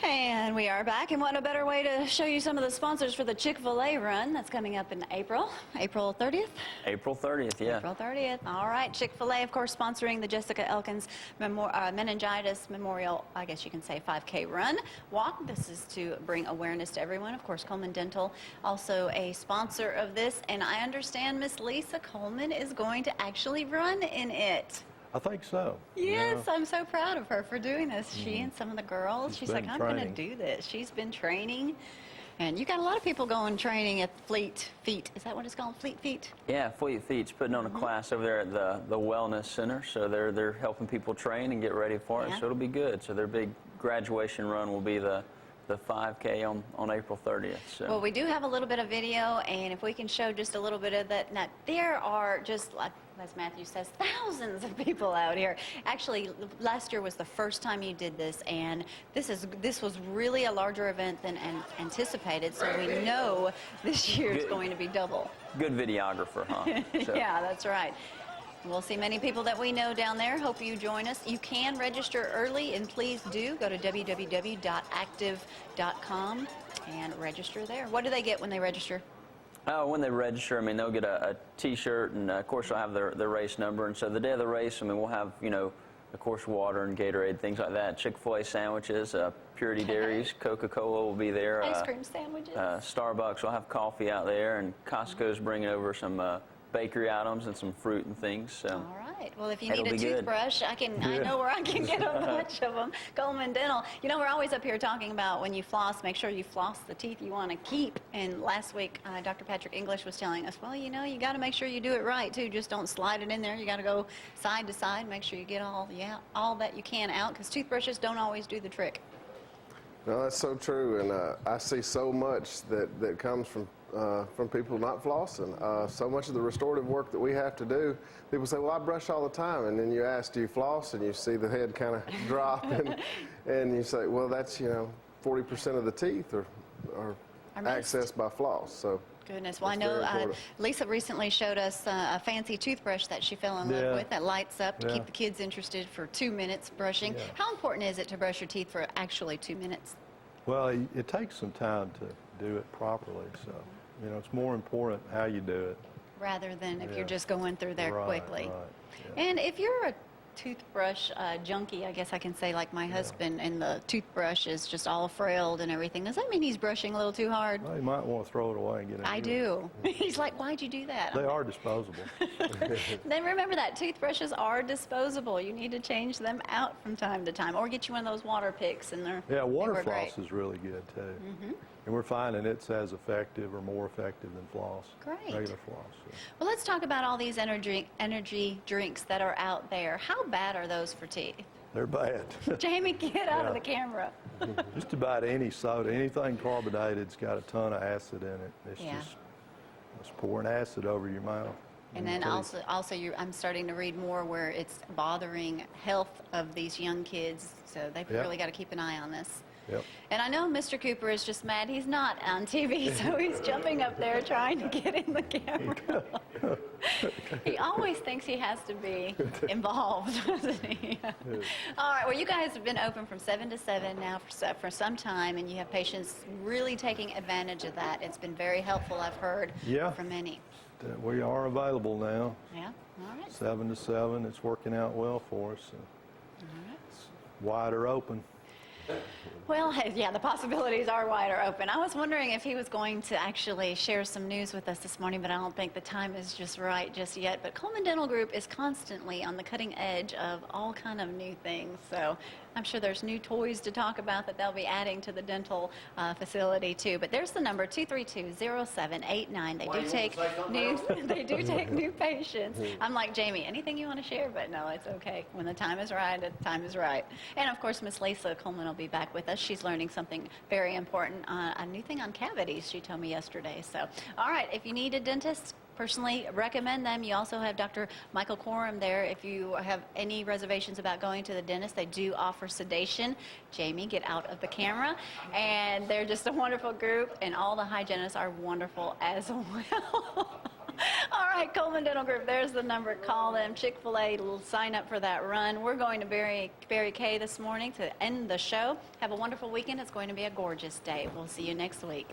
And we are back, and what a better way to show you some of the sponsors for the Chick-fil-A run that's coming up in April 30th? April 30th, yeah. April 30th. All right, Chick-fil-A, of course, sponsoring the Jessica Elkins Meningitis Memorial, I guess you can say 5K run walk. This is to bring awareness to everyone. Of course, Coleman Dental, also a sponsor of this, and I understand Miss Lisa Coleman is going to actually run in it. I think so. Yes, yeah. I'm so proud of her for doing this. She and some of the girls, she's like, I'm going to do this. She's been training. And you got a lot of people going training at Fleet Feet. Is that what it's called, Fleet Feet? Yeah, Fleet Feet's putting on a class over there at the Wellness Center. So they're helping people train and get ready for it. So it'll be good. So their big graduation run will be the 5K on April 30th. So. Well, we do have a little bit of video, and if we can show just a little bit of that. Now, there are just, like as Matthew says, thousands of people out here. Actually, last year was the first time you did this, and this was really a larger event than anticipated, so we know this year is going to be double. Good videographer, huh? So. Yeah, that's right. We'll see many people that we know down there. Hope you join us. You can register early, and please do go to www.active.com and register there. What do they get when they register? Oh, when they register, I mean, they'll get a T-shirt, and of course, they'll have their race number. And so the day of the race, I mean, we'll have, you know, of course, water and Gatorade, things like that. Chick-fil-A sandwiches, Purity Dairies, Coca-Cola will be there. Ice cream sandwiches. Starbucks will have coffee out there, and Costco's bringing over some bakery items and some fruit and things. So. All right. Well, if you need a toothbrush, I know where I can get a bunch of them. Coleman Dental. You know, we're always up here talking about when you floss, make sure you floss the teeth you want to keep. And last week, Dr. Patrick English was telling us, well, you know, you got to make sure you do it right too. Just don't slide it in there. You got to go side to side. Make sure you get all that you can out, because toothbrushes don't always do the trick. No, that's so true, and I see so much that comes from people not flossing. So much of the restorative work that we have to do, people say, well, I brush all the time, and then you ask, do you floss? And you see the head kind of drop, and you say, well, that's, you know, 40% of the teeth are accessed by floss. So. Goodness. Well, I know Lisa recently showed us a fancy toothbrush that she fell in love with that lights up to keep the kids interested for 2 minutes brushing. Yeah. How important is it to brush your teeth for actually 2 minutes? Well, it takes some time to do it properly, so, you know, it's more important how you do it. Rather than if you're just going through there quickly. Right. And if you're a toothbrush junkie, I guess I can say, like my husband, and the toothbrush is just all frailed and everything, does that mean he's brushing a little too hard? Well, you might want to throw it away and get it. I do. He's like, why'd you do that? They are disposable. Then remember that toothbrushes are disposable. You need to change them out from time to time, or get you one of those water picks, and water floss is really good too. And we're finding it's as effective or more effective than floss. Great. Regular floss. So. Well, let's talk about all these energy drinks that are out there. How bad are those for teeth? They're bad. Jamie, get out of the camera. Just about any soda, anything carbonated's got a ton of acid in it. It's just pouring acid over your mouth. And then also I'm starting to read more where it's bothering health of these young kids, so they've really got to keep an eye on this. Yep. And I know Mr. Cooper is just mad he's not on TV, so he's jumping up there trying to get in the camera. He always thinks he has to be involved, doesn't he? All right, well, you guys have been open from 7 to 7 now for some time, and you have patients really taking advantage of that. It's been very helpful, I've heard from many. We are available now. Yeah, all right. 7 to 7, it's working out well for us. It's wider open. Well, yeah, the possibilities are wider open. I was wondering if he was going to actually share some news with us this morning, but I don't think the time is just right just yet. But Coleman Dental Group is constantly on the cutting edge of all kind of new things. So I'm sure there's new toys to talk about that they'll be adding to the dental facility too. But there's the number 232-0789. They do take new patients. I'm like, Jamie, anything you want to share? But no, it's okay. When the time is right, the time is right. And of course, Miss Lisa Coleman will be back with us. She's learning something very important, a new thing on cavities, she told me yesterday. So, all right, if you need a dentist, personally recommend them. You also have Dr. Michael Coram there. If you have any reservations about going to the dentist, they do offer sedation. Jamie, get out of the camera. And they're just a wonderful group, and all the hygienists are wonderful as well. All right, Coleman Dental Group, there's the number. Call them. Chick-fil-A will sign up for that run. We're going to Barry Kay this morning to end the show. Have a wonderful weekend. It's going to be a gorgeous day. We'll see you next week.